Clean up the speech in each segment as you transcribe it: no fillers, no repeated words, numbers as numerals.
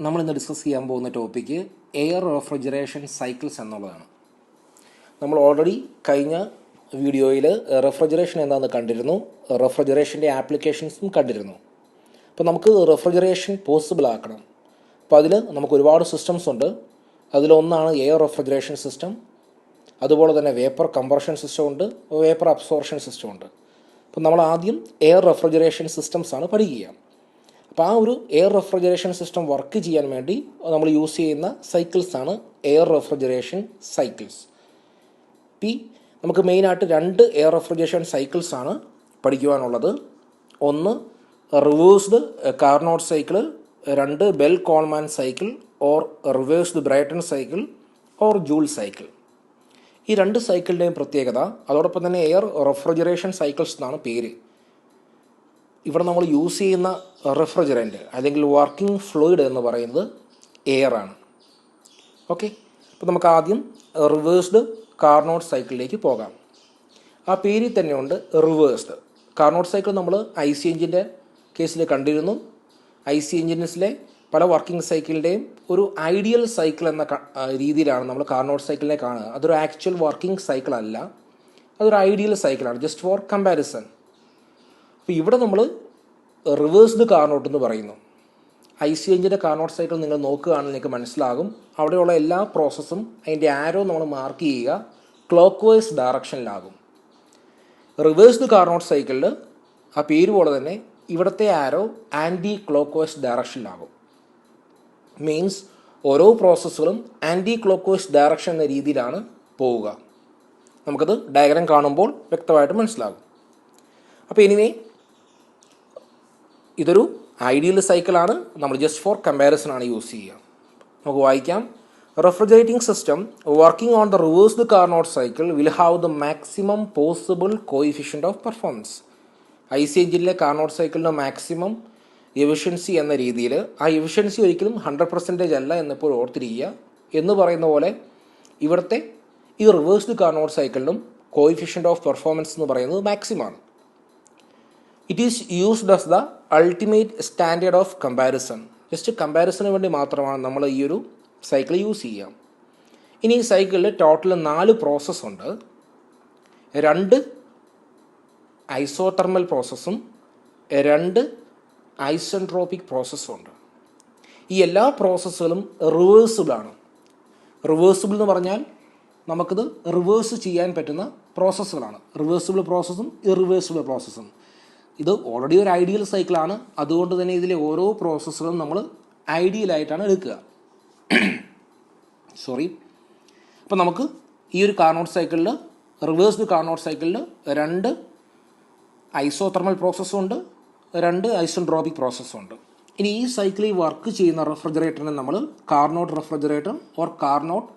നമ്മൾ ഇന്ന് ഡിസ്കസ് ചെയ്യാൻ പോകുന്ന ടോപ്പിക്ക് എയർ റെഫ്രിജറേഷൻ സൈക്കിൾസ് എന്നുള്ളതാണ്. നമ്മൾ ഓൾറെഡി കഴിഞ്ഞ വീഡിയോയിൽ റെഫ്രിജറേഷൻ എന്താണെന്ന് കണ്ടിരുന്നു, റെഫ്രിജറേഷൻ്റെ ആപ്ലിക്കേഷൻസും കണ്ടിരുന്നു. അപ്പോൾ നമുക്ക് റെഫ്രിജറേഷൻ പോസിബിൾ ആക്കണം. അപ്പോൾ അതിൽ നമുക്ക് ഒരുപാട് സിസ്റ്റംസ് ഉണ്ട്. അതിലൊന്നാണ് എയർ റെഫ്രിജറേഷൻ സിസ്റ്റം. അതുപോലെ തന്നെ വേപ്പർ കംപ്രഷൻ സിസ്റ്റം ഉണ്ട്, വേപ്പർ അബ്സോർപ്ഷൻ സിസ്റ്റം ഉണ്ട്. അപ്പോൾ നമ്മൾ ആദ്യം എയർ റെഫ്രിജറേഷൻ സിസ്റ്റംസ് ആണ് പഠിക്കുക. അപ്പോൾ ആ ഒരു എയർ റെഫ്രിജറേഷൻ സിസ്റ്റം വർക്ക് ചെയ്യാൻ വേണ്ടി നമ്മൾ യൂസ് ചെയ്യുന്ന സൈക്കിൾസാണ് എയർ റെഫ്രിജറേഷൻ സൈക്കിൾസ്. നമുക്ക് മെയിനായിട്ട് രണ്ട് എയർ റെഫ്രിജറേഷൻ സൈക്കിൾസാണ് പഠിക്കുവാനുള്ളത്. ഒന്ന് റിവേഴ്സ്ഡ് കാർനോട്ട് സൈക്കിൾ, രണ്ട് Bell Coleman cycle or reversed Brayton cycle or Joule cycle. ഈ രണ്ട് സൈക്കിളിൻ്റെയും പ്രത്യേകത, അതോടൊപ്പം തന്നെ എയർ റെഫ്രിജറേഷൻ സൈക്കിൾസ് എന്നാണ് പേര്. ഇവിടെ നമ്മൾ യൂസ് ചെയ്യുന്ന റെഫ്രിജറൻറ്റ് അല്ലെങ്കിൽ വർക്കിംഗ് ഫ്ലൂയിഡ് എന്ന് പറയുന്നത് എയർ ആണ്. ഓക്കെ, അപ്പോൾ നമുക്ക് ആദ്യം റിവേഴ്സ്ഡ് കാർനോട്ട് സൈക്കിളിലേക്ക് പോകാം. ആ പേരിൽ തന്നെയുണ്ട് റിവേഴ്സ്ഡ്. കാർനോട്ട് സൈക്കിൾ നമ്മൾ IC എഞ്ചിൻ്റെ കേസിൽ കണ്ടിരുന്നു. IC എഞ്ചിൻസിലെ പല വർക്കിംഗ് സൈക്കിളിൻ്റെയും ഒരു ഐഡിയൽ സൈക്കിൾ എന്ന രീതിയിലാണ് നമ്മൾ കാർനോട്ട് സൈക്കിളിനെ കാണുക. അതൊരു ആക്ച്വൽ വർക്കിംഗ് സൈക്കിൾ അല്ല, അതൊരു ഐഡിയൽ സൈക്കിളാണ്, ജസ്റ്റ് ഫോർ കമ്പാരിസൺ. അപ്പോൾ ഇവിടെ നമ്മൾ റിവേഴ്സ്ഡ് കാർനോട്ട് എന്ന് പറയുന്നു. IC എഞ്ചിൻ്റെ കാർനോട്ട് സൈക്കിൾ നിങ്ങൾ നോക്കുകയാണെങ്കിൽ നിങ്ങൾക്ക് മനസ്സിലാകും. അവിടെയുള്ള എല്ലാ പ്രോസസ്സും അതിൻ്റെ ആരോ നമ്മൾ മാർക്ക് ചെയ്യുക ക്ലോക്ക് വൈസ് ഡയറക്ഷനിലാകും. റിവേഴ്സ്ഡ് കാർനോട്ട് സൈക്കിളിൽ ആ പേര് പോലെ തന്നെ ഇവിടുത്തെ ആരോ ആൻറ്റി ക്ലോക്ക് വൈസ് ഡയറക്ഷനിലാകും. മീൻസ് ഓരോ പ്രോസസ്സുകളും ആൻറ്റി ക്ലോക്ക് വൈസ് ഡയറക്ഷൻ എന്ന രീതിയിലാണ് പോവുക. നമുക്കത് ഡയഗ്രാം കാണുമ്പോൾ വ്യക്തമായിട്ട് മനസ്സിലാകും. അപ്പോൾ എനിവേ ഇതൊരു ഐഡിയൽ സൈക്കിളാണ്, നമ്മൾ ജസ്റ്റ് ഫോർ കമ്പാരിസൺ ആണ് യൂസ് ചെയ്യുക. നമുക്ക് വായിക്കാം. Refrigerating system working on the reversed Carnot cycle will have the maximum possible coefficient of performance. IC എഞ്ചിനിലെ കാർനോട്ട് സൈക്കിളിൻ്റെ മാക്സിമം എഫിഷ്യൻസി എന്ന രീതിയിൽ, ആ എഫിഷ്യൻസി ഒരിക്കലും 100% അല്ല എന്നിപ്പോൾ ഓർത്തിരിക്കുക. എന്ന് പറയുന്ന പോലെ ഇവിടുത്തെ ഈ റിവേഴ്സ്ഡ് കാർനോട്ട് സൈക്കിളിനും കോയിഫിഷ്യൻ്റ് ഓഫ് പെർഫോമൻസ് എന്ന് പറയുന്നത് മാക്സിമം ആണ്. It is used as the ultimate standard of comparison. Just കമ്പാരിസണിന് വേണ്ടി മാത്രമാണ് നമ്മൾ ഈ ഒരു സൈക്കിൾ യൂസ് ചെയ്യുക. ഇനി ഈ സൈക്കിളിൽ ടോട്ടൽ 4 പ്രോസസ്സ് ഉണ്ട്. 2 ഐസോതെർമൽ പ്രോസസ്സും 2 ഐസെൻട്രോപിക് പ്രോസസ്സും ഉണ്ട്. ഈ എല്ലാ പ്രോസസ്സുകളും റിവേഴ്സിബിളാണ്. റിവേഴ്സിബിൾ എന്ന് പറഞ്ഞാൽ നമുക്കിത് റിവേഴ്സ് ചെയ്യാൻ പറ്റുന്ന പ്രോസസ്സുകളാണ്. Reversible പ്രോസസ്സും irreversible പ്രോസസ്സും. ഇത് ഓൾറെഡി ഒരു ഐഡിയൽ സൈക്കിളാണ്, അതുകൊണ്ട് തന്നെ ഇതിലെ ഓരോ പ്രോസസ്സുകളും നമ്മൾ ഐഡിയലായിട്ടാണ് എടുക്കുക. അപ്പോൾ നമുക്ക് ഈ ഒരു കാർനോട്ട് സൈക്കിളിൽ, റിവേഴ്സ്ഡ് കാർനോട്ട് സൈക്കിളിൽ 2 ഐസോതെർമൽ പ്രോസസ്സും ഉണ്ട്, 2 ഐസെൻട്രോപിക് പ്രോസസ്സും ഉണ്ട്. ഇനി ഈ സൈക്കിളിൽ വർക്ക് ചെയ്യുന്ന റെഫ്രിജറേറ്ററിനെ നമ്മൾ Carnot refrigerator or Carnot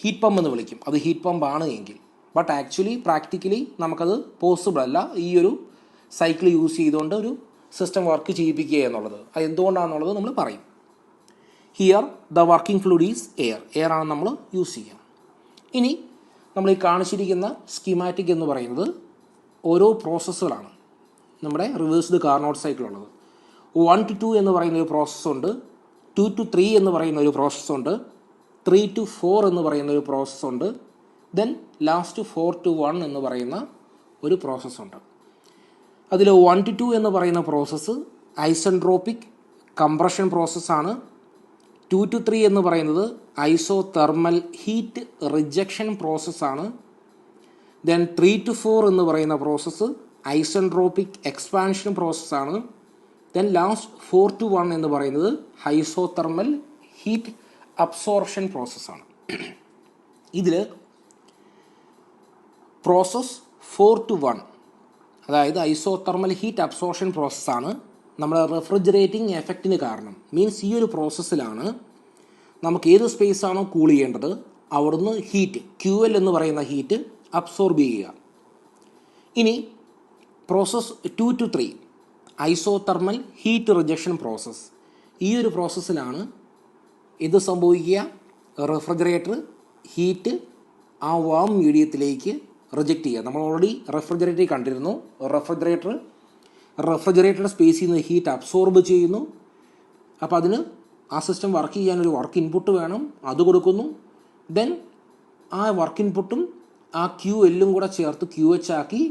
heat pump എന്ന് വിളിക്കും. അത് ഹീറ്റ് പമ്പ് ആണ് എങ്കിൽ. ബട്ട് ആക്ച്വലി പ്രാക്ടിക്കലി നമുക്കത് പോസിബിൾ അല്ല ഈ ഒരു സൈക്കിൾ യൂസ് ചെയ്തുകൊണ്ട് ഒരു സിസ്റ്റം വർക്ക് ചെയ്യിപ്പിക്കുക എന്നുള്ളത്. അത് എന്തുകൊണ്ടാണെന്നുള്ളത് നമ്മൾ പറയും. Here the working fluid is air ആണ് നമ്മൾ യൂസ് ചെയ്യുക. ഇനി നമ്മൾ ഈ കാണിച്ചിരിക്കുന്ന സ്കീമാറ്റിക് എന്ന് പറയുന്നത് ഓരോ പ്രോസസ്സുകളാണ് നമ്മുടെ റിവേഴ്സ്ഡ് കാർനോട്ട് സൈക്കിളുള്ളത്. 1 to 2 എന്ന് പറയുന്ന ഒരു പ്രോസസ്സുണ്ട്, 2 to 3 എന്ന് പറയുന്ന ഒരു പ്രോസസ്സുണ്ട്, 3 to 4 എന്ന് പറയുന്ന ഒരു പ്രോസസ്സുണ്ട്, ദെൻ ലാസ്റ്റ് 4 to 1 എന്ന് പറയുന്ന ഒരു പ്രോസസ്സുണ്ട്. അതിൽ 1 to 2 എന്ന് പറയുന്ന പ്രോസസ്സ് ഐസെൻട്രോപിക് കംപ്രഷൻ പ്രോസസ്സാണ്. 2 to 3 എന്ന് പറയുന്നത് ഐസോതെർമൽ ഹീറ്റ് റിജക്ഷൻ പ്രോസസ്സാണ്. ദെൻ 3 to 4 എന്ന് പറയുന്ന പ്രോസസ്സ് ഐസെൻട്രോപിക് എക്സ്പാൻഷൻ പ്രോസസ്സാണ്. ദെൻ ലാസ്റ്റ് 4 to 1 എന്ന് പറയുന്നത് ഐസോതെർമൽ ഹീറ്റ് അബ്സോർപ്ഷൻ പ്രോസസ്സാണ്. ഇതിൽ പ്രോസസ് 4 to 1, അതായത് ഐസോതെർമൽ ഹീറ്റ് അബ്സോർപ്ഷൻ പ്രോസസ്സാണ് നമ്മുടെ റെഫ്രിജറേറ്റിംഗ് എഫക്റ്റിന് കാരണം. മീൻസ് ഈ ഒരു പ്രോസസ്സിലാണ് നമുക്ക് ഏത് സ്പേസ് ആണോ കൂൾ ചെയ്യേണ്ടത് അവിടുന്ന് ഹീറ്റ് QL എന്ന് പറയുന്ന ഹീറ്റ് അബ്സോർബ് ചെയ്യുക. ഇനി process 2 to 3 isothermal heat rejection process. ഈ ഒരു പ്രോസസ്സിലാണ് ഇത് സംഭവിക്കുക, റെഫ്രിജറേറ്റർ ഹീറ്റ് ആ വാം മീഡിയത്തിലേക്ക് റിജക്റ്റ് ചെയ്യുക. നമ്മൾ ഓൾറെഡി റെഫ്രിജറേറ്റർ കണ്ടിരുന്നു. റെഫ്രിജറേറ്റർ സ്പേസിൽ നിന്ന് ഹീറ്റ് അബ്സോർബ് ചെയ്യുന്നു. അപ്പോൾ അതിന് ആ സിസ്റ്റം വർക്ക് ചെയ്യാനൊരു വർക്ക് ഇൻപുട്ട് വേണം, അത് കൊടുക്കുന്നു. ദെൻ ആ വർക്ക് ഇൻപുട്ടും ആ QL കൂടെ ചേർത്ത് QH ആക്കി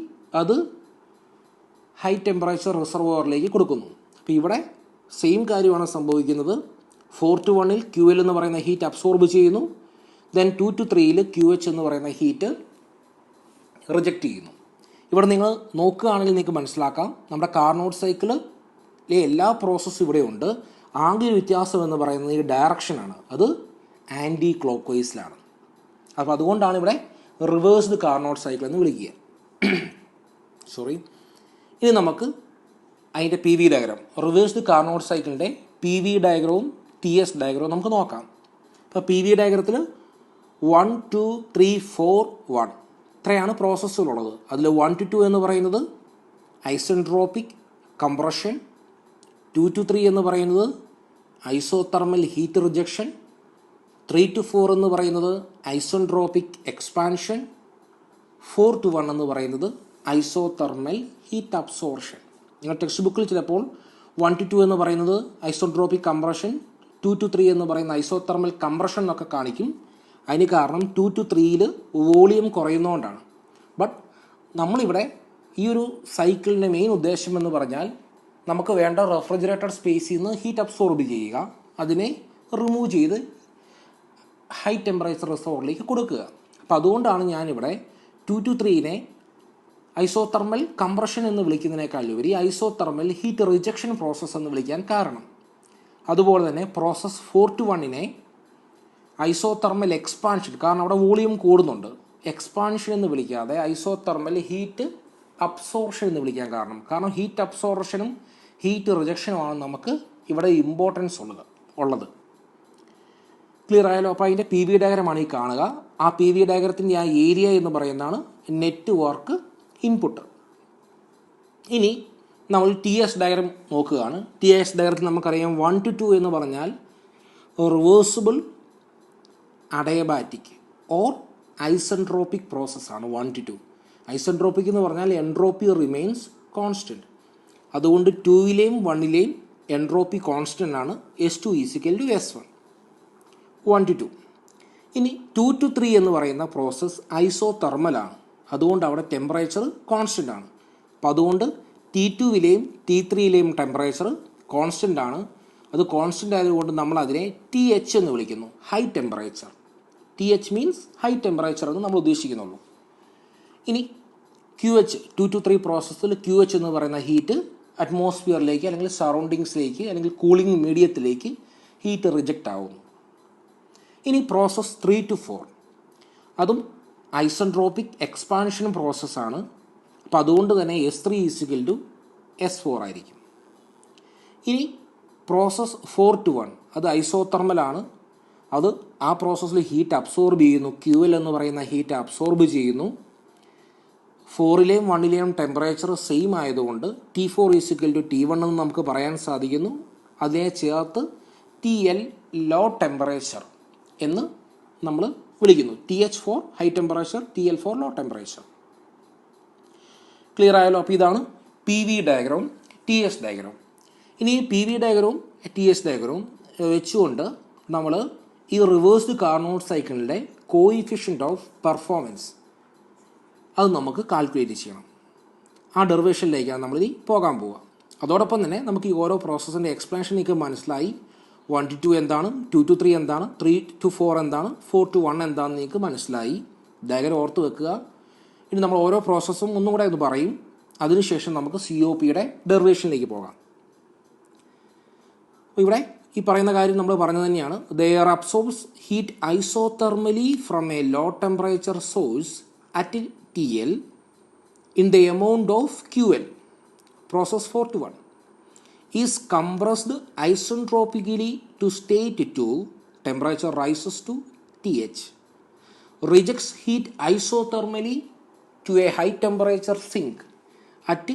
അത് ഹൈ ടെമ്പറേച്ചർ റിസർവോയറിലേക്ക് കൊടുക്കുന്നു. അപ്പോൾ ഇവിടെ സെയിം കാര്യമാണ് സംഭവിക്കുന്നത്. 4 to 1 QL എന്ന് പറയുന്ന ഹീറ്റ് അബ്സോർബ് ചെയ്യുന്നു. ദെൻ 2 to 3 QH എന്ന് പറയുന്ന ഹീറ്റ് റിജക്റ്റ് ചെയ്യുന്നു. ഇവിടെ നിങ്ങൾ നോക്കുകയാണെങ്കിൽ നിങ്ങൾക്ക് മനസ്സിലാക്കാം, നമ്മുടെ കാർനോട്ട് സൈക്കിളിലെ എല്ലാ പ്രോസസ്സും ഇവിടെ ഉണ്ട്. ആകെ വ്യത്യാസം എന്ന് പറയുന്നത് ഈ ഡയറക്ഷനാണ്, അത് ആൻറ്റി ക്ലോക്ക് വൈസിലാണ്. അപ്പോൾ അതുകൊണ്ടാണ് ഇവിടെ റിവേഴ്സ്ഡ് കാർനോട്ട് സൈക്കിൾ എന്ന് വിളിക്കുക. ഇനി നമുക്ക് അതിൻ്റെ PV ഡയഗ്രാം, റിവേഴ്സ്ഡ് കാർനോട്ട് സൈക്കിളിൻ്റെ PV ഡയഗ്രവും TS ഡയഗ്രവും നമുക്ക് നോക്കാം. അപ്പോൾ PV ഡയഗ്രത്തിൽ 1 2 3 4 1 ഇത്രയാണ് പ്രോസസ്സുകളുള്ളത്. അതിൽ 1 to 2 എന്ന് പറയുന്നത് ഐസെൻട്രോപ്പിക് കംപ്രഷൻ, 2 to 3 എന്ന് പറയുന്നത് ഐസോതെർമൽ ഹീറ്റ് റിജക്ഷൻ, 3 to 4 എന്ന് പറയുന്നത് ഐസെൻട്രോപ്പിക് എക്സ്പാൻഷൻ, 4 to 1 എന്ന് പറയുന്നത് ഐസോതെർമൽ ഹീറ്റ് അബ്സോർഷൻ. നിങ്ങൾ ടെക്സ്റ്റ് ബുക്കിൽ ചിലപ്പോൾ 1 to 2 എന്ന് പറയുന്നത് ഐസോട്രോപിക് കംപ്രഷൻ, 2 to 3 എന്ന് പറയുന്ന ഐസോതെർമൽ കംപ്രഷൻ എന്നൊക്കെ കാണിക്കും. അതിന് കാരണം 2 to 3 വോളിയം കുറയുന്നതുകൊണ്ടാണ്. ബട്ട് നമ്മളിവിടെ ഈ ഒരു സൈക്കിളിൻ്റെ മെയിൻ ഉദ്ദേശം എന്ന് പറഞ്ഞാൽ നമുക്ക് വേണ്ട റെഫ്രിജറേറ്റഡ് സ്പേസിൽ നിന്ന് ഹീറ്റ് അബ്സോർബ് ചെയ്യുക, അതിനെ റിമൂവ് ചെയ്ത് ഹൈ ടെമ്പറേച്ചർ റിസർവോയറിലേക്ക് കൊടുക്കുക. അപ്പോൾ അതുകൊണ്ടാണ് ഞാനിവിടെ 2 to 3 ഐസോതെർമൽ കംപ്രഷൻ എന്ന് വിളിക്കുന്നതിനേക്കാൾ ഉപരി ഐസോതെർമൽ ഹീറ്റ് റിജക്ഷൻ പ്രോസസ്സ് എന്ന് വിളിക്കാൻ കാരണം. അതുപോലെ തന്നെ പ്രോസസ്സ് 4 to 1 ഐസോതെർമൽ എക്സ്പാൻഷൻ, കാരണം അവിടെ വോളിയം കൂടുന്നുണ്ട്, എക്സ്പാൻഷൻ എന്ന് വിളിക്കാതെ ഐസോതെർമൽ ഹീറ്റ് അബ്സോർഷൻ എന്ന് വിളിക്കാൻ കാരണം ഹീറ്റ് അബ്സോർഷനും ഹീറ്റ് റിജക്ഷനുമാണ് നമുക്ക് ഇവിടെ ഇമ്പോർട്ടൻസ് ഉള്ളത്. ക്ലിയർ ആയാലോ? അപ്പോൾ അതിൻ്റെ PV ഡയഗ്രമാണ് ഈ കാണുക. ആ PV ഡയഗ്രത്തിൻ്റെ ആ ഏരിയ എന്ന് പറയുന്നതാണ് നെറ്റ്വർക്ക് ഇൻപുട്ട്. ഇനി നമ്മൾ TS ഡയഗ്രം നോക്കുകയാണ്. TS ഡയഗ്രത്തിൽ നമുക്കറിയാം 1 to 2 എന്ന് പറഞ്ഞാൽ റിവേഴ്സിബിൾ അഡയബാറ്റിക് ഓർ ഐസെൻട്രോപ്പിക് പ്രോസസ്സാണ് 1 to 2. ഐസെൻട്രോപ്പിക് എന്ന് പറഞ്ഞാൽ എൻട്രോപ്പി റിമെയിൻസ് കോൺസ്റ്റൻറ്റ്. അതുകൊണ്ട് 2ലെയും 1ലെയും എൻട്രോപ്പി കോൺസ്റ്റൻ്റ് ആണ്. S2 = S1. 1 to 2. ഇനി 2 to 3 എന്ന് പറയുന്ന പ്രോസസ്സ് ഐസോതെർമലാണ്. അതുകൊണ്ട് അവിടെ ടെമ്പറേച്ചർ കോൺസ്റ്റൻ്റ് ആണ്. അപ്പോൾ അതുകൊണ്ട് T2ലെയും T3ലെയും ടെമ്പറേച്ചർ കോൺസ്റ്റൻ്റ് ആണ്. അത് കോൺസ്റ്റൻ്റ് ആയതുകൊണ്ട് നമ്മൾ അതിനെ TH എന്ന് വിളിക്കുന്നു, high temperature. TH means high temperature എന്ന് നമ്മൾ ഉദ്ദേശിക്കുന്നുള്ളൂ. ഇനി QH 2 to 3 പ്രോസസ്സിൽ QH എന്ന് പറയുന്ന ഹീറ്റ് അറ്റ്മോസ്ഫിയറിലേക്ക് അല്ലെങ്കിൽ സറൗണ്ടിങ്സിലേക്ക് അല്ലെങ്കിൽ കൂളിംഗ് മീഡിയത്തിലേക്ക് ഹീറ്റ് റിജക്റ്റ് ആവുന്നു. ഇനി പ്രോസസ്സ് 3 to 4 അതും ഐസെൻട്രോപ്പിക് എക്സ്പാൻഷൻ പ്രോസസ്സാണ്. അപ്പോൾ അതുകൊണ്ട് തന്നെ S3 = S4 ആയിരിക്കും. ഇനി പ്രോസസ്സ് 4 to 1 അത് ഐസോതെർമലാണ്. അത് ആ പ്രോസസ്സിൽ ഹീറ്റ് അബ്സോർബ് ചെയ്യുന്നു, QL എന്ന് പറയുന്ന ഹീറ്റ് അബ്സോർബ് ചെയ്യുന്നു. 4ലെയും 1ലെയും ടെമ്പറേച്ചർ സെയിം ആയതുകൊണ്ട് T4 = T1 എന്ന് നമുക്ക് പറയാൻ സാധിക്കുന്നു. അതിനെ ചേർത്ത് TL ലോ ടെമ്പറേച്ചർ എന്ന് നമ്മൾ വിളിക്കുന്നു. TH for high temperature, TL for low temperature. Clear ആയാലോ? അപ്പോൾ ഇതാണ് PV ഡയഗ്രാം, TS ഡയഗ്രാം. ഇനി ഈ PV ഡയഗ്രവും TS ഡയഗ്രവും വെച്ചുകൊണ്ട് നമ്മൾ ഈ റിവേഴ്സ്ഡ് കാർനോട്ട് സൈക്കിളിൻ്റെ കോയിഫിഷ്യൻ്റ് ഓഫ് പെർഫോമൻസ് അത് നമുക്ക് കാൽക്കുലേറ്റ് ചെയ്യണം. ആ ഡെറിവേഷനിലേക്കാണ് നമ്മളിനി പോകാൻ പോവുക. അതോടൊപ്പം തന്നെ നമുക്ക് ഈ ഓരോ പ്രോസസ്സിൻ്റെ എക്സ്പ്ലനേഷൻ നിങ്ങൾക്ക് മനസ്സിലായി. 1 to 2 എന്താണ്, 2 to 3 എന്താണ്, 3 to 4 എന്താണ്, 4 to 1 എന്താണെന്ന് നിങ്ങൾക്ക് മനസ്സിലായി. ഡയഗ്രം ഓർത്ത് വെക്കുക. ഇനി നമ്മൾ ഓരോ പ്രോസസ്സും ഒന്നും കൂടെ ഇത് പറയും. അതിനുശേഷം നമുക്ക് COPയുടെ ഡെറിവേഷനിലേക്ക് പോകാം. ഇവിടെ ഈ പറയുന്ന കാര്യം നമ്മൾ പറഞ്ഞു തന്നെയാണ്. There absorbs heat isothermally from a low temperature source at TL in the amount of QL. Process 4 to 1 is compressed isentropically to state 2, temperature rises to TH, rejects heat isothermally to a high temperature sink at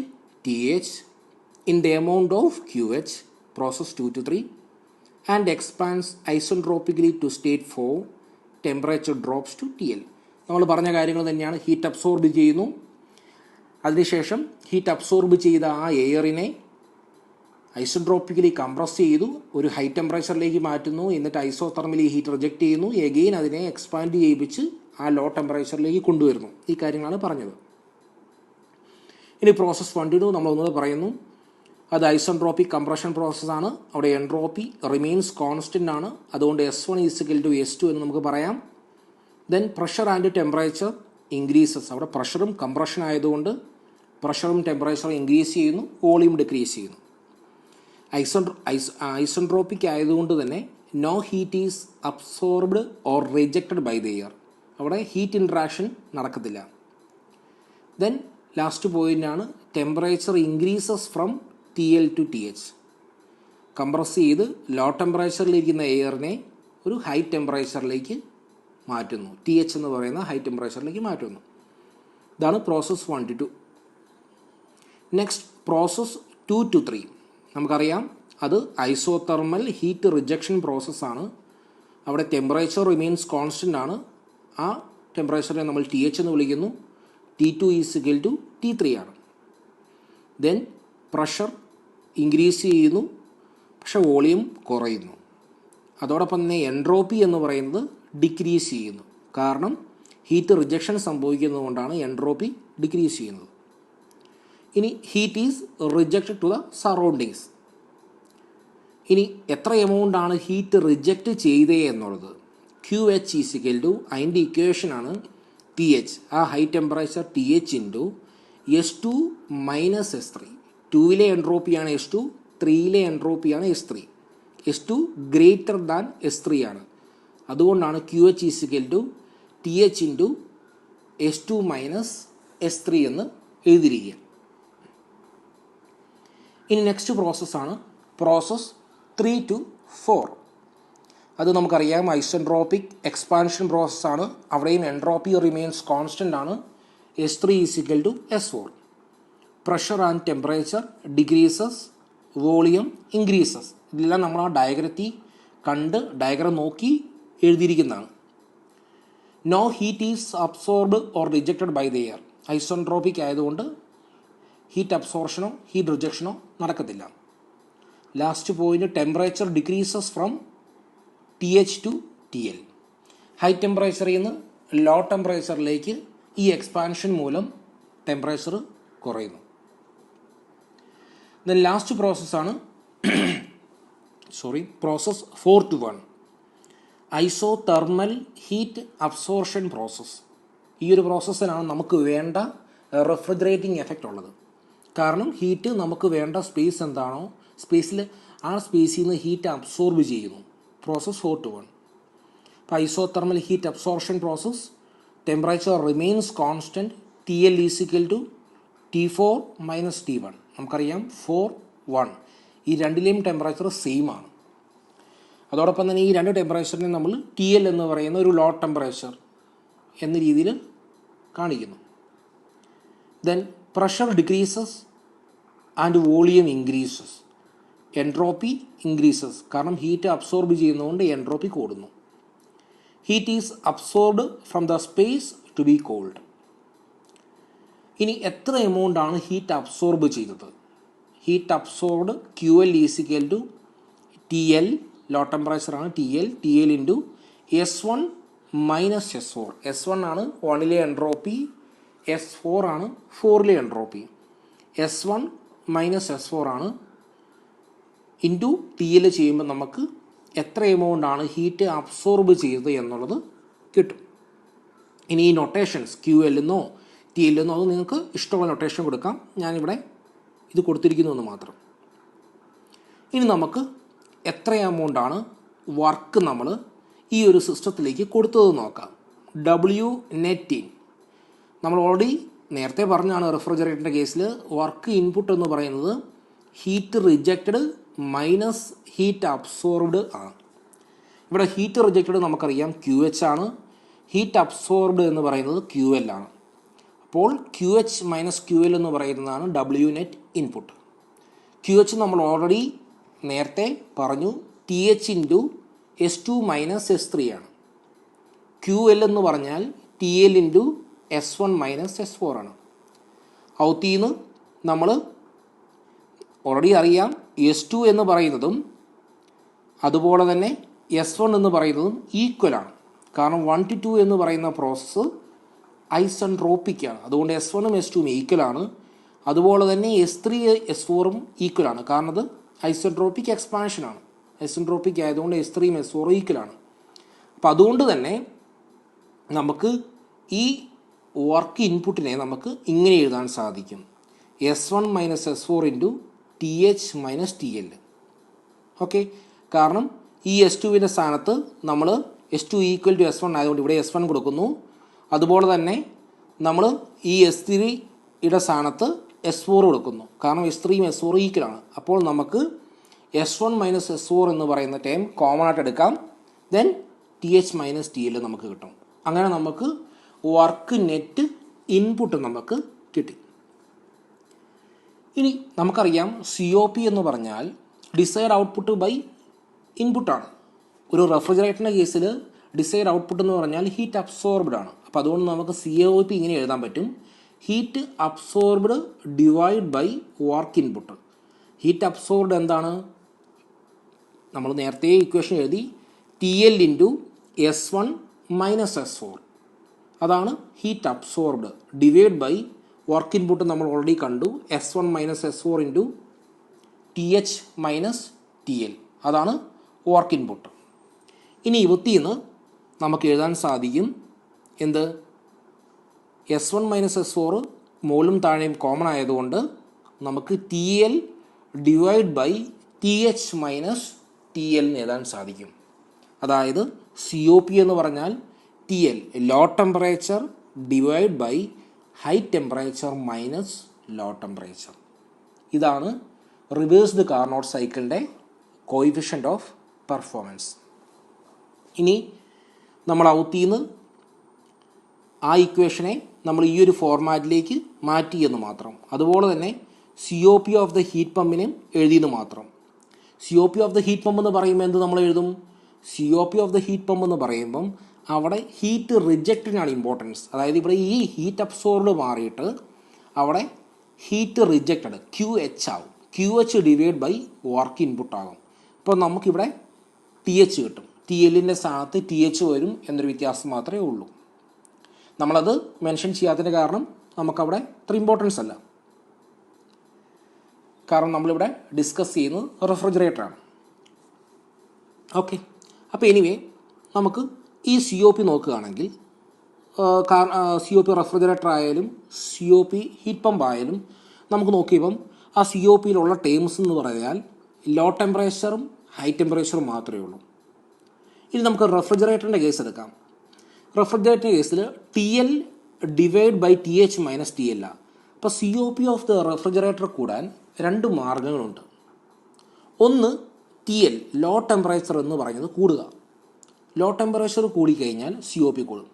TH in the amount of QH, process 2 to 3, and expands isentropically to state 4, temperature drops to TL. നമ്മൾ പറഞ്ഞ കാര്യങ്ങൾ തന്നെയാണ്. Heat absorb ചെയ്യുന്നു, അതിനുശേഷം heat absorb ചെയ്ത ആ എയറിനെ ഐസോട്രോപ്പിക്കലി compress ചെയ്തു, ഒരു ഹൈ ടെമ്പറേച്ചറിലേക്ക് മാറ്റുന്നു, എന്നിട്ട് ഐസോതെർമലി ഹീറ്റ് റിജക്റ്റ് ചെയ്യുന്നു, എഗെയിൻ അതിനെ എക്സ്പാൻഡ് ചെയ്യിപ്പിച്ച് ആ ലോ ടെമ്പറേച്ചറിലേക്ക് കൊണ്ടുവരുന്നു. ഈ കാര്യങ്ങളാണ് പറഞ്ഞത്. ഇനി പ്രോസസ് 1 2 നമ്മളൊന്നുകൂടെ പറയുന്നു. അത് ഐസോട്രോപിക് കംപ്രഷൻ പ്രോസസ്സാണ്. അവിടെ എൻട്രോപ്പി റിമെയിൻസ് കോൺസ്റ്റൻ്റ് ആണ്. അതുകൊണ്ട് S1 = S2 എന്ന് നമുക്ക് പറയാം. Then pressure and temperature increases. അവിടെ പ്രഷറും കംപ്രഷൻ ആയതുകൊണ്ട് പ്രഷറും ടെമ്പറേച്ചറും ഇൻക്രീസ് ചെയ്യുന്നു, വോളിയം ഡിക്രീസ് ചെയ്യുന്നു. ഐസോട്രോപിക് ആയതുകൊണ്ട് തന്നെ no heat is absorbed or rejected by the air. അവിടെ ഹീറ്റ് ഇൻട്രാക്ഷൻ നടക്കത്തില്ല. ദെൻ ലാസ്റ്റ് പോയിൻ്റാണ് temperature increases from TL to TH. Compress ചെയ്ത് ലോ ടെമ്പറേച്ചറിലിരിക്കുന്ന എയറിനെ ഒരു ഹൈ ടെമ്പറേച്ചറിലേക്ക് മാറ്റുന്നു, TH എന്ന് പറയുന്ന ഹൈ ടെമ്പറേച്ചറിലേക്ക് മാറ്റുന്നു. ഇതാണ് process 1 to 2. Next process 2 to 3. നമുക്കറിയാം അത് ഐസോതെർമൽ ഹീറ്റ് റിജക്ഷൻ പ്രോസസ്സാണ്. അവിടെ ടെമ്പറേച്ചർ റിമെയിൻസ് കോൺസ്റ്റൻ്റ് ആണ്. ആ ടെമ്പറേച്ചറിനെ നമ്മൾ TH എന്ന് വിളിക്കുന്നു. T2 = T3 ആണ്. ദെൻ പ്രഷർ ഇൻക്രീസ് ചെയ്യുന്നു, പക്ഷെ വോളിയം കുറയുന്നു. അതോടൊപ്പം തന്നെ എൻട്രോപ്പി എന്ന് പറയുന്നത് ഡിക്രീസ് ചെയ്യുന്നു. കാരണം ഹീറ്റ് റിജക്ഷൻ സംഭവിക്കുന്നതുകൊണ്ടാണ് എൻട്രോപ്പി ഡിക്രീസ് ചെയ്യുന്നത്. ഇനി heat is rejected to the surroundings. ഇനി എത്ര എമൗണ്ട് ആണ് ഹീറ്റ് റിജക്റ്റ് ചെയ്തേ എന്നുള്ളത് QH = അതിൻ്റെ ഇക്വേഷനാണ് TH, ആ high temperature TH × S2 - S3. 2-ലെ എൻട്രോപ്പിയാണ് S2, 3-ലെ എൻട്രോപ്പിയാണ് S3. S2 greater than S3 ആണ്. അതുകൊണ്ടാണ് QH = TH × S2 - S3 എന്ന് എഴുതിയിരിക്കുക. ഇനി നെക്സ്റ്റ് പ്രോസസ്സാണ് പ്രോസസ് 3 to 4. അത് നമുക്കറിയാം ഐസോട്രോപിക് എക്സ്പാൻഷൻ പ്രോസസ്സാണ്. അവിടെയും എൻട്രോപ്പി റിമെയിൻസ് കോൺസ്റ്റൻ്റ് ആണ്. S3 = S4. Pressure and temperature decreases, volume increases. ഇതെല്ലാം നമ്മൾ ആ ഡയഗ്രത്തിൽ കണ്ട് ഡയഗ്രം നോക്കി എഴുതിയിരിക്കുന്നതാണ്. No heat is absorbed or rejected by the air. Isotropic ആയതുകൊണ്ട് ഹീറ്റ് അബ്സോർഷനോ ഹീറ്റ് റിജക്ഷനോ നടക്കത്തില്ല. Last point temperature decreases from TH to TL. High ടെമ്പറേച്ചറിൽ നിന്ന് ലോ ടെമ്പറേച്ചറിലേക്ക് ഈ എക്സ്പാൻഷൻ മൂലം ടെമ്പറേച്ചർ കുറയുന്നു. ദെൻ ലാസ്റ്റ് പ്രോസസ്സാണ് process 4 to 1. Isothermal heat absorption process. ഈ ഒരു പ്രോസസ്സിലാണ് നമുക്ക് വേണ്ട റെഫ്രിജറേറ്റിംഗ് എഫക്റ്റ് ഉള്ളത്. കാരണം ഹീറ്റ് നമുക്ക് വേണ്ട സ്പേസ് എന്താണോ സ്പേസിൽ ആ സ്പേസിൽ നിന്ന് ഹീറ്റ് അബ്സോർബ് ചെയ്യുന്നു. Process 4 to 1. അപ്പോൾ isothermal heat absorption process, temperature remains constant, TL = T4 - T1. നമുക്കറിയാം 4 1 ഈ രണ്ടിലെയും ടെമ്പറേച്ചർ സെയിം ആണ്. അതോടൊപ്പം തന്നെ ഈ രണ്ട് ടെമ്പറേച്ചറിനെ നമ്മൾ TL എന്ന് പറയുന്ന ഒരു ലോ ടെമ്പറേച്ചർ എന്ന രീതിയിൽ കാണിക്കുന്നു. Then pressure decreases and volume increases. Entropy increases, കാരണം ഹീറ്റ് അബ്സോർബ് ചെയ്യുന്നതുകൊണ്ട് എൻട്രോപ്പി കൂടുന്നു. Heat is absorbed from the space to be cold. ഇനി എത്ര എമൗണ്ട് ആണ് ഹീറ്റ് അബ്സോർബ് ചെയ്തത്? Heat absorbed QL = TL, low ടെമ്പറേച്ചറാണ് TL × S1 - S4. S1 ആണ് 1-ലെ entropy, S4 ആണ് 4-ലെ എൻട്രോപ്പി. S1 - S4 ആണ് ഇൻറ്റു TL ചെയ്യുമ്പോൾ നമുക്ക് എത്ര എമൗണ്ട് ആണ് ഹീറ്റ് അബ്സോർബ് ചെയ്തത് എന്നുള്ളത് കിട്ടും. ഇനി ഈ നൊട്ടേഷൻസ് QL എന്നോ TL എന്നോ അത് നിങ്ങൾക്ക് ഇഷ്ടമുള്ള നൊട്ടേഷൻ കൊടുക്കാം. ഞാനിവിടെ ഇത് കൊടുത്തിരിക്കുന്നു എന്ന് മാത്രം. ഇനി നമുക്ക് എത്ര എമൗണ്ട് ആണ് വർക്ക് നമ്മൾ ഈ ഒരു സിസ്റ്റത്തിലേക്ക് കൊടുത്തത് നോക്കാം. W net in നമ്മൾ ഓൾറെഡി നേരത്തെ പറഞ്ഞാണ് റെഫ്രിജറേറ്ററിൻ്റെ കേസിൽ വർക്ക് ഇൻപുട്ട് എന്ന് പറയുന്നത് heat rejected minus heat absorbed ആണ്. ഇവിടെ ഹീറ്റ് റിജക്റ്റഡ് നമുക്കറിയാം QH ആണ്, ഹീറ്റ് അബ്സോർബ്ഡ് എന്ന് പറയുന്നത് QL ആണ്. അപ്പോൾ QH - QL എന്ന് പറയുന്നതാണ് W net ഇൻപുട്ട്. QH നമ്മൾ ഓൾറെഡി നേരത്തെ പറഞ്ഞു TH × S2 - S3 ആണ്. QL എന്ന് പറഞ്ഞാൽ TL × S1 - S4 ആണ്. ഔത്തിന്ന് നമ്മൾ ഓൾറെഡി അറിയാം S2 എന്ന് പറയുന്നതും അതുപോലെ തന്നെ S1 എന്ന് പറയുന്നതും ഈക്വലാണ്. കാരണം 1 to 2 എന്ന് പറയുന്ന പ്രോസസ്സ് ഐസെൻട്രോപ്പിക്കാണ്. അതുകൊണ്ട് S1ഉം S2ഉം ഈക്വലാണ്. അതുപോലെ തന്നെ S3 S4ഉം ഈക്വലാണ്. കാരണം അത് ഐസെൻട്രോപ്പിക് എക്സ്പാൻഷനാണ്. ഐസെൻട്രോപ്പിക് ആയതുകൊണ്ട് S3ഉം S4ഉം ഈക്വലാണ്. അപ്പം അതുകൊണ്ട് തന്നെ നമുക്ക് ഈ വർക്ക് ഇൻപുട്ടിനെ നമുക്ക് ഇങ്ങനെ എഴുതാൻ സാധിക്കും. S1 minus S4 into TH minus TL. Okay, കാരണം ഈ S2വിൻ്റെ സ്ഥാനത്ത് നമ്മൾ S2 ഈക്വൽ ടു S1 ആയതുകൊണ്ട് ഇവിടെ S1 കൊടുക്കുന്നു. അതുപോലെ തന്നെ നമ്മൾ ഈ S3യുടെ സ്ഥാനത്ത് S4 കൊടുക്കുന്നു. കാരണം S3യും S4 ഈക്വലാണ്. അപ്പോൾ നമുക്ക് S1 മൈനസ് S4 എന്ന് പറയുന്ന ടൈം കോമൺ ആയിട്ട് എടുക്കാം. ദെൻ TH മൈനസ് TL നമുക്ക് കിട്ടും. അങ്ങനെ നമുക്ക് വർക്ക് നെറ്റ് ഇൻപുട്ട് നമുക്ക് കിട്ടി. ഇനി നമുക്കറിയാം COP എന്ന് പറഞ്ഞാൽ ഡിസൈർഡ് ഔട്ട്പുട്ട് ബൈ ഇൻപുട്ടാണ്. ഒരു റെഫ്രിജറേറ്ററിൻ്റെ കേസിൽ ഡിസൈർഡ് ഔട്ട്പുട്ട് എന്ന് പറഞ്ഞാൽ ഹീറ്റ് അബ്സോർബ്ഡ് ആണ്. അപ്പോൾ അതുകൊണ്ട് നമുക്ക് COP ഇങ്ങനെ എഴുതാൻ പറ്റും. Heat absorbed divide by work input. Heat absorbed എന്താണ്? നമ്മൾ നേരത്തെ ഇക്വേഷൻ എഴുതി TL into S1 minus S4. അതാണ് heat absorbed divide by work input. നമ്മൾ ഓൾറെഡി കണ്ടു S1 minus S4 into TH minus TL. അതാണ് വർക്ക് ഇൻപുട്ട്. ഇനി ഇവത്തിൽ നിന്ന് നമുക്ക് എഴുതാൻ സാധിക്കും എന്ത്? S1 മൈനസ് S4 മുകളിലും താഴെയും കോമൺ ആയതുകൊണ്ട് നമുക്ക് TL divide by TH minus TL എന്ന് എഴുതാൻ സാധിക്കും. അതായത് COP എന്ന് പറഞ്ഞാൽ TL low temperature divide by high temperature minus low temperature. ഇതാണ് റിവേഴ്സ്ഡ് കാർനോട്ട് സൈക്കിളിൻ്റെ കോയിഫിഷ്യൻ്റ് ഓഫ് പെർഫോമൻസ്. ഇനി നമ്മൾ ഔത്തിന്ന് ആ ഇക്വേഷനെ നമ്മൾ ഈ ഒരു ഫോർമാറ്റിലേക്ക് മാറ്റിയെന്ന് മാത്രം. അതുപോലെ തന്നെ COP ഓഫ് ദ ഹീറ്റ് പമ്പിനും എഴുതിയെന്ന് മാത്രം. COP of the heat pump എന്ന് പറയുമ്പോൾ എന്ത് നമ്മൾ എഴുതും? COP of the heat pump എന്ന് പറയുമ്പം അവിടെ ഹീറ്റ് റിജക്റ്റിനാണ് ഇമ്പോർട്ടൻസ്. അതായത് ഇവിടെ ഈ ഹീറ്റ് അബ്സോർബ്ഡ് മാറിയിട്ട് അവിടെ ഹീറ്റ് റിജക്റ്റഡ് QH ആവും. QH divide by work input ആകും. അപ്പോൾ നമുക്കിവിടെ TH കിട്ടും. TLൻ്റെ സ്ഥാനത്ത് TH വരും എന്നൊരു വ്യത്യാസം മാത്രമേ ഉള്ളൂ. നമ്മളത് മെൻഷൻ ചെയ്യാത്തതിൻ്റെ കാരണം നമുക്കവിടെ അത്ര ഇമ്പോർട്ടൻസ് അല്ല. കാരണം നമ്മളിവിടെ ഡിസ്കസ് ചെയ്യുന്നത് റെഫ്രിജറേറ്ററാണ്. ഓക്കെ, അപ്പോൾ എനിവേ നമുക്ക് ഈ COP നോക്കുകയാണെങ്കിൽ COP റെഫ്രിജറേറ്റർ ആയാലും COP ഹീറ്റ് പമ്പ് ആയാലും നമുക്ക് നോക്കിയപ്പം ആ COPയിലുള്ള ടേംസ് എന്ന് പറഞ്ഞാൽ ലോ ടെമ്പറേച്ചറും ഹൈ ടെമ്പറേച്ചറും മാത്രമേ ഉള്ളൂ. ഇനി നമുക്ക് റെഫ്രിജറേറ്ററിൻ്റെ കേസ് എടുക്കാം. റെഫ്രിജറേറ്ററിൻ്റെ കേസിൽ TL divide by TH minus TL. അപ്പോൾ COP ഓഫ് ദ റെഫ്രിജറേറ്റർ കൂടാൻ രണ്ട് മാർഗങ്ങളുണ്ട്. ഒന്ന് TL ലോ ടെമ്പറേച്ചർ എന്ന് പറയുന്നത് കൂടുക. ലോ ടെമ്പറേച്ചർ കൂടിക്കഴിഞ്ഞാൽ COP കൂടും.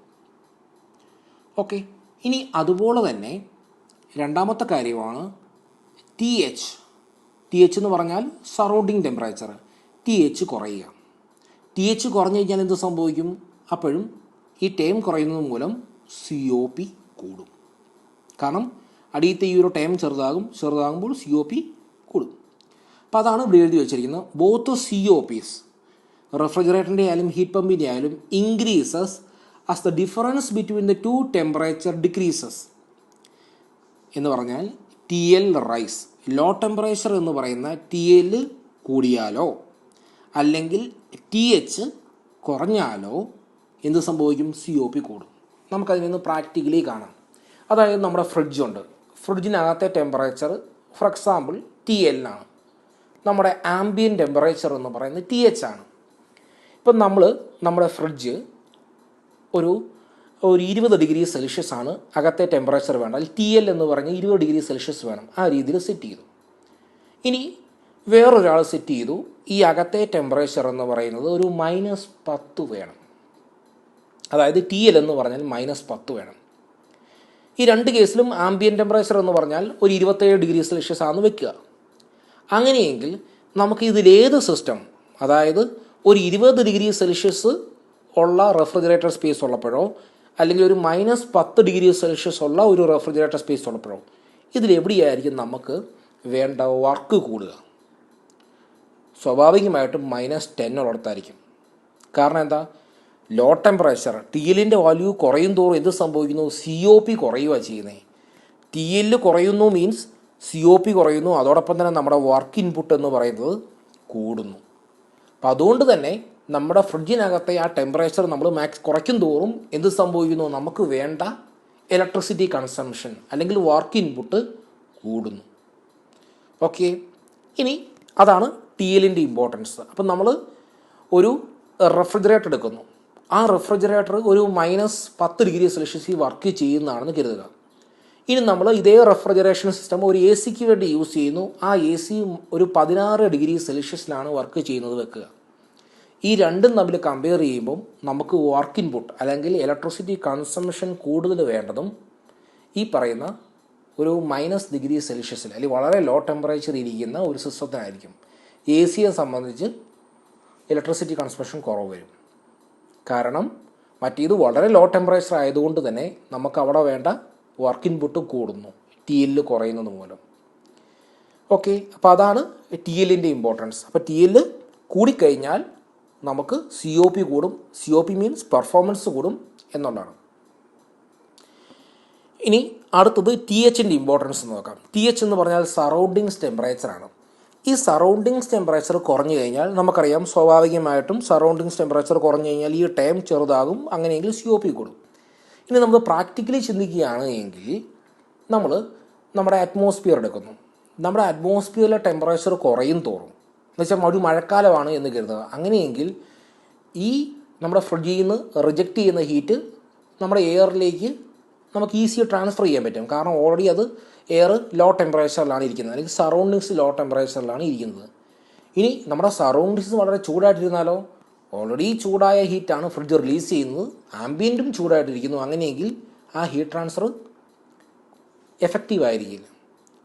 ഓക്കെ, ഇനി അതുപോലെ തന്നെ രണ്ടാമത്തെ കാര്യമാണ് TH എന്ന് പറഞ്ഞാൽ സറൗണ്ടിങ് ടെമ്പറേച്ചർ. TH കുറയുക. TH കുറഞ്ഞു കഴിഞ്ഞാൽ എന്ത് സംഭവിക്കും? അപ്പോഴും ഈ ടേം കുറയുന്നത് മൂലം COP കൂടും. കാരണം അടിയത്തെ ഈ ഒരു ടൈം ചെറുതാകുമ്പോൾ COP കൂടും. അപ്പോൾ അതാണ് ഇവിടെ എഴുതി വെച്ചിരിക്കുന്നത്. ബോത്ത് COPs റെഫ്രിജറേറ്ററിൻ്റെ ആയാലും ഹീറ്റ് പമ്പിൻ്റെ ആയാലും increases as the difference between the two temperature decreases. എന്ന് പറഞ്ഞാൽ TL റൈസ്, ലോ ടെമ്പറേച്ചർ എന്ന് പറയുന്ന TL കൂടിയാലോ അല്ലെങ്കിൽ TH കുറഞ്ഞാലോ എന്ത് സംഭവിക്കും? COP കൂടും. നമുക്കതിൽ നിന്ന് പ്രാക്ടിക്കലി കാണാം. അതായത് നമ്മുടെ ഫ്രിഡ്ജുണ്ട്. ഫ്രിഡ്ജിനകത്തെ ടെമ്പറേച്ചർ ഫോർ എക്സാമ്പിൾ TL ആണ്. നമ്മുടെ ആംബിയൻ ടെമ്പറേച്ചർ എന്ന് പറയുന്നത് TH ആണ്. ഇപ്പം നമ്മുടെ ഫ്രിഡ്ജ് ഒരു 20 ഡിഗ്രി സെൽഷ്യസ് ആണ് അകത്തെ ടെമ്പറേച്ചർ വേണ്ടത്. TL എന്ന് പറഞ്ഞാൽ 20 ഡിഗ്രി സെൽഷ്യസ് വേണം. ആ രീതിയിൽ സെറ്റ് ചെയ്തു. ഇനി വേറൊരാൾ സെറ്റ് ചെയ്തു ഈ അകത്തെ ടെമ്പറേച്ചർ എന്ന് പറയുന്നത് ഒരു -10 വേണം. അതായത് TL എന്ന് പറഞ്ഞാൽ -10 വേണം. ഈ രണ്ട് കേസിലും ആംബിയൻ ടെമ്പറേച്ചർ എന്ന് പറഞ്ഞാൽ ഒരു 27 ഡിഗ്രി സെൽഷ്യസ് ആണെന്ന് വെക്കുക. അങ്ങനെയെങ്കിൽ നമുക്ക് ഇതിലേത് സിസ്റ്റം, അതായത് ഒരു 20 ഡിഗ്രി സെൽഷ്യസ് ഉള്ള റെഫ്രിജറേറ്റർ സ്പേസ് ഉള്ളപ്പോഴോ അല്ലെങ്കിൽ ഒരു -10 ഡിഗ്രി സെൽഷ്യസ് ഉള്ള ഒരു റെഫ്രിജറേറ്റർ സ്പേസ് ഉള്ളപ്പോഴോ ഇതിലെവിടെയായിരിക്കും നമുക്ക് വേണ്ട വർക്ക് കൂടുക സ്വാഭാവികമായിട്ടും -10 ഉള്ളിടത്തായിരിക്കും. കാരണം എന്താ, ലോ ടെമ്പറേച്ചർ TL-ൻ്റെ വാല്യൂ കുറയും തോറും എന്ത് സംഭവിക്കുന്നു, COP കുറയുക ചെയ്യുന്നത്. TL കുറയുന്നു മീൻസ് COP കുറയുന്നു, അതോടൊപ്പം തന്നെ നമ്മുടെ വർക്ക് ഇൻപുട്ട് എന്ന് പറയുന്നത് കൂടുന്നു. അപ്പം അതുകൊണ്ട് തന്നെ നമ്മുടെ ഫ്രിഡ്ജിനകത്തെ ആ ടെമ്പറേച്ചർ നമ്മൾ കുറയ്ക്കും തോറും എന്ത് സംഭവിക്കുന്നു, നമുക്ക് വേണ്ട ഇലക്ട്രിസിറ്റി കൺസംഷൻ അല്ലെങ്കിൽ വർക്ക് ഇൻപുട്ട് കൂടുന്നു. ഓക്കെ, ഇനി അതാണ് TL-ൻ്റെ ഇമ്പോർട്ടൻസ്. അപ്പം നമ്മൾ ഒരു റെഫ്രിജറേറ്റർ എടുക്കുന്നു. ആ റെഫ്രിജറേറ്റർ ഒരു -10°C വർക്ക് ചെയ്യുന്നതാണെന്ന് കരുതുക. ഇനി നമ്മൾ ഇതേ റെഫ്രിജറേഷൻ സിസ്റ്റം ഒരു AC-ക്ക് വേണ്ടി യൂസ് ചെയ്യുന്നു. ആ AC ഒരു 16°C വർക്ക് ചെയ്യുന്നത് വെക്കുക. ഈ രണ്ടും തമ്മിൽ കമ്പയർ ചെയ്യുമ്പം നമുക്ക് വർക്ക് ഇൻപുട്ട് അല്ലെങ്കിൽ ഇലക്ട്രിസിറ്റി കൺസംഷൻ കൂടുതൽ വേണ്ടതും ഈ പറയുന്ന ഒരു -°C അല്ലെങ്കിൽ വളരെ ലോ ടെമ്പറേച്ചർ ഇരിക്കുന്ന ഒരു സിസ്റ്റത്തിനായിരിക്കും. AC-യെ സംബന്ധിച്ച് ഇലക്ട്രിസിറ്റി കൺസംഷൻ കുറവ് വരും. കാരണം മറ്റേത് വളരെ ലോ ടെമ്പറേച്ചർ ആയതുകൊണ്ട് തന്നെ നമുക്ക് അവിടെ വേണ്ട വർക്ക് ഇൻപുട്ട് കൂടുന്നു, TL കുറയുന്നത് മൂലം. ഓക്കെ, അപ്പോൾ അതാണ് TL-ൻ്റെ ഇമ്പോർട്ടൻസ്. അപ്പോൾ TL കൂടിക്കഴിഞ്ഞാൽ നമുക്ക് COP കൂടും. COP മീൻസ് പെർഫോമൻസ് കൂടും എന്നുള്ളതാണ്. ഇനി അടുത്തത് TH-ൻ്റെ ഇമ്പോർട്ടൻസ് നോക്കാം. TH എന്ന് പറഞ്ഞാൽ സറൗണ്ടിങ്സ് ടെമ്പറേച്ചറാണ്. ഈ സറൗണ്ടിങ്സ് ടെമ്പറേച്ചർ കുറഞ്ഞു കഴിഞ്ഞാൽ നമുക്കറിയാം സ്വാഭാവികമായിട്ടും സറൗണ്ടിങ്സ് ടെമ്പറേച്ചർ കുറഞ്ഞു കഴിഞ്ഞാൽ ഈ ടൈം ചെറുതാകും, അങ്ങനെയെങ്കിൽ COP കൂടും. ഇനി നമ്മൾ പ്രാക്ടിക്കലി ചിന്തിക്കുകയാണ് എങ്കിൽ നമ്മൾ നമ്മുടെ അറ്റ്മോസ്ഫിയർ എടുക്കുന്നു. നമ്മുടെ അറ്റ്മോസ്ഫിയറിലെ ടെമ്പറേച്ചർ കുറയും തോറും എന്നുവെച്ചാൽ ഒരു മഴക്കാലമാണ് എന്ന് കരുതുക. അങ്ങനെയെങ്കിൽ ഈ നമ്മുടെ ഫ്രിഡ്ജിൽ നിന്ന് റിജക്റ്റ് ചെയ്യുന്ന ഹീറ്റ് നമ്മുടെ എയറിലേക്ക് നമുക്ക് ഈസി ട്രാൻസ്ഫർ ചെയ്യാൻ പറ്റും. കാരണം ഓൾറെഡി അത് എയർ ലോ ടെമ്പറേച്ചറിലാണ് ഇരിക്കുന്നത്, അല്ലെങ്കിൽ സറൗണ്ടിങ്സ് ലോ ടെമ്പറേച്ചറിലാണ് ഇരിക്കുന്നത്. ഇനി നമ്മുടെ സറൗണ്ടിങ്സ് വളരെ ചൂടായിട്ടിരുന്നാലോ, ഓൾറെഡി ചൂടായ ഹീറ്റാണ് ഫ്രിഡ്ജ് റിലീസ് ചെയ്യുന്നത്, ആംബിയൻറ്റും ചൂടായിട്ടിരിക്കുന്നു. അങ്ങനെയെങ്കിൽ ആ ഹീറ്റ് ട്രാൻസ്ഫർ എഫക്റ്റീവ് ആയിരിക്കില്ല.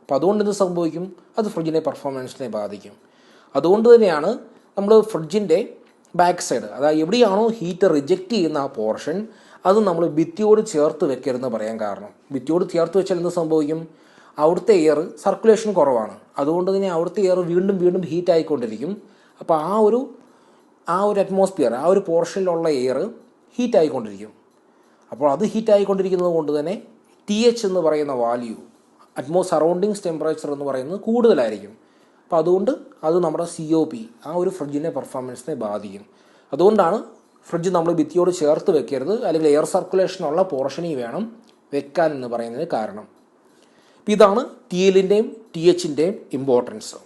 അപ്പോൾ അതുകൊണ്ട് എന്ത് സംഭവിക്കും, അത് ഫ്രിഡ്ജിൻ്റെ പെർഫോമൻസിനെ ബാധിക്കും. അതുകൊണ്ട് തന്നെയാണ് നമ്മൾ ഫ്രിഡ്ജിൻ്റെ ബാക്ക് സൈഡ്, അതായത് എവിടെയാണോ ഹീറ്റ് റിജക്റ്റ് ചെയ്യുന്ന ആ പോർഷൻ, അത് നമ്മൾ ഭിത്തിയോട് ചേർത്ത് വെക്കരുതെന്ന് പറയാൻ കാരണം, ഭിത്തിയോട് ചേർത്ത് വെച്ചാൽ എന്ത് സംഭവിക്കും, അവിടുത്തെ എയർ സർക്കുലേഷൻ കുറവാണ്. അതുകൊണ്ട് തന്നെ അവിടുത്തെ എയർ വീണ്ടും വീണ്ടും ഹീറ്റ് ആയിക്കൊണ്ടിരിക്കും. അപ്പോൾ ആ ഒരു അറ്റ്മോസ്ഫിയർ, ആ ഒരു പോർഷനിലുള്ള എയർ ഹീറ്റ് ആയിക്കൊണ്ടിരിക്കും. അപ്പോൾ അത് ഹീറ്റ് ആയിക്കൊണ്ടിരിക്കുന്നത് കൊണ്ട് തന്നെ TH എന്ന് പറയുന്ന വാല്യൂ, സറൗണ്ടിങ്സ് ടെമ്പറേച്ചർ എന്ന് പറയുന്നത് കൂടുതലായിരിക്കും. അപ്പോൾ അതുകൊണ്ട് അത് നമ്മുടെ COP, ആ ഒരു ഫ്രിഡ്ജിൻ്റെ പെർഫോമൻസിനെ ബാധിക്കും. അതുകൊണ്ടാണ് ഫ്രിഡ്ജ് നമ്മൾ ഭിത്തിയോട് ചേർത്ത് വെക്കരുത്, അല്ലെങ്കിൽ എയർ സർക്കുലേഷനുള്ള പോർഷനിൽ വേണം വെക്കാൻ എന്ന് പറയുന്നതിന് കാരണം. അപ്പോൾ ഇതാണ് TL-ൻ്റെയും TH-ൻ്റെയും ഇമ്പോർട്ടൻസ്.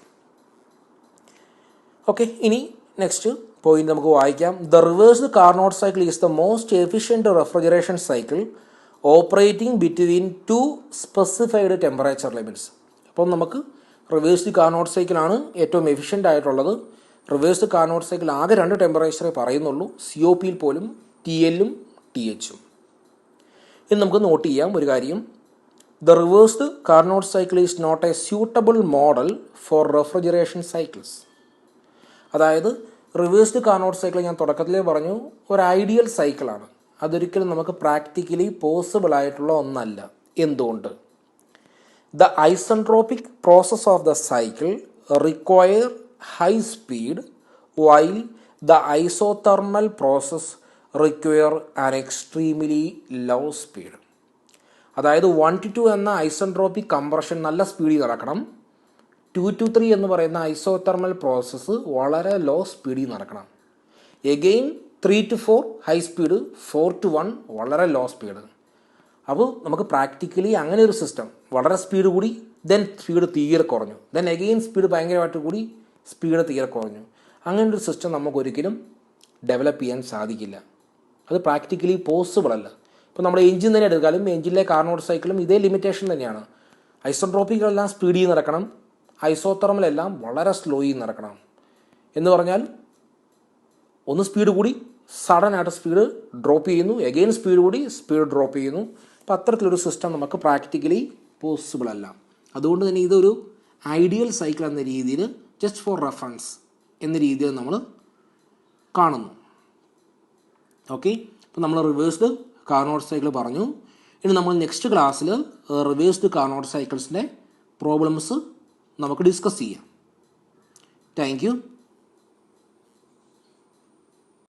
ഓക്കെ, ഇനി നെക്സ്റ്റ് പോയിന്റ് നമുക്ക് വായിക്കാം. The reversed Carnot cycle is the most efficient refrigeration cycle operating between 2 specified temperature limits. അപ്പം നമുക്ക് റിവേഴ്സ്ഡ് കാർനോട്ട് സൈക്കിളാണ് ഏറ്റവും എഫിഷ്യൻ്റ് ആയിട്ടുള്ളത്. റിവേഴ്സ്ഡ് കാർനോട്ട് സൈക്കിൾ ആകെ 2 ടെമ്പറേച്ചറേ പറയുന്നുള്ളൂ, COP-യിൽ പോലും TL-ഉം TH-ഉം. ഇനി നമുക്ക് നോട്ട് ചെയ്യാം ഒരു കാര്യം. The reversed Carnot cycle is not a suitable model for refrigeration cycles. അതായത് റിവേഴ്സ്ഡ് കാർനോട്ട് സൈക്കിൾ ഞാൻ തുടക്കത്തിലേ പറഞ്ഞു ഒരു ഐഡിയൽ സൈക്കിളാണ്. അതൊരിക്കലും നമുക്ക് പ്രാക്ടിക്കലി പോസിബിൾ ആയിട്ടുള്ള ഒന്നല്ല. എന്തുകൊണ്ട്? The isentropic process of the cycle require high speed while the isothermal process require an extremely low speed. അതായത് 1 to 2 എന്ന ഐസെൻട്രോപിക് കംപ്രഷൻ നല്ല സ്പീഡിൽ നടക്കണം. 2 to 3 എന്ന് പറയുന്ന ഐസോതെർമൽ പ്രോസസ്സ് വളരെ ലോ സ്പീഡിൽ നടക്കണം. Again 3 to 4 high speed, 4 to 1 വളരെ ലോ സ്പീഡ്. അപ്പോൾ നമുക്ക് പ്രാക്ടിക്കലി അങ്ങനെ ഒരു സിസ്റ്റം, വളരെ സ്പീഡ് കൂടി, ദെൻ സ്പീഡ് തീരെ കുറഞ്ഞു, ദെൻ എഗെയിൻ സ്പീഡ് ഭയങ്കരമായിട്ട് കൂടി, സ്പീഡ് തീരെ കുറഞ്ഞു, അങ്ങനെ ഒരു സിസ്റ്റം നമുക്കൊരിക്കലും ഡെവലപ്പ് ചെയ്യാൻ സാധിക്കില്ല. അത് പ്രാക്ടിക്കലി പോസിബിൾ അല്ല. ഇപ്പോൾ നമ്മുടെ എഞ്ചിൻ തന്നെ എടുത്താലും എഞ്ചിനിലെ കാർനോട്ട് സൈക്കിളും ഇതേ ലിമിറ്റേഷൻ തന്നെയാണ്. ഐസോട്രോപിക്കെല്ലാം സ്പീഡിൽ നടക്കണം, ഐസോതെർമലെല്ലാം വളരെ സ്ലോയിൽ നടക്കണം. എന്ന് പറഞ്ഞാൽ ഒന്ന് സ്പീഡ് കൂടി സഡനായിട്ട് സ്പീഡ് ഡ്രോപ്പ് ചെയ്യുന്നു, എഗെയിൻ സ്പീഡ് കൂടി സ്പീഡ് ഡ്രോപ്പ് ചെയ്യുന്നു. അപ്പോൾ അത്തരത്തിലൊരു സിസ്റ്റം നമുക്ക് പ്രാക്ടിക്കലി പോസിബിൾ അല്ല. അതുകൊണ്ട് തന്നെ ഇതൊരു ഐഡിയൽ സൈക്കിൾ എന്ന രീതിയിൽ, ജസ്റ്റ് ഫോർ റെഫറൻസ് എന്ന രീതിയിൽ നമ്മൾ കാണുന്നു. ഓക്കെ, അപ്പോൾ നമ്മൾ റിവേഴ്സ്ഡ് കാർനോട്ട് സൈക്കിൾ പറഞ്ഞു. ഇനി നമ്മൾ നെക്സ്റ്റ് ക്ലാസ്സിൽ റിവേഴ്സ്ഡ് കാർനോട്ട് സൈക്കിൾസിൻ്റെ പ്രോബ്ലംസ് നമുക്ക് ഡിസ്കസ് ചെയ്യാം. Thank you.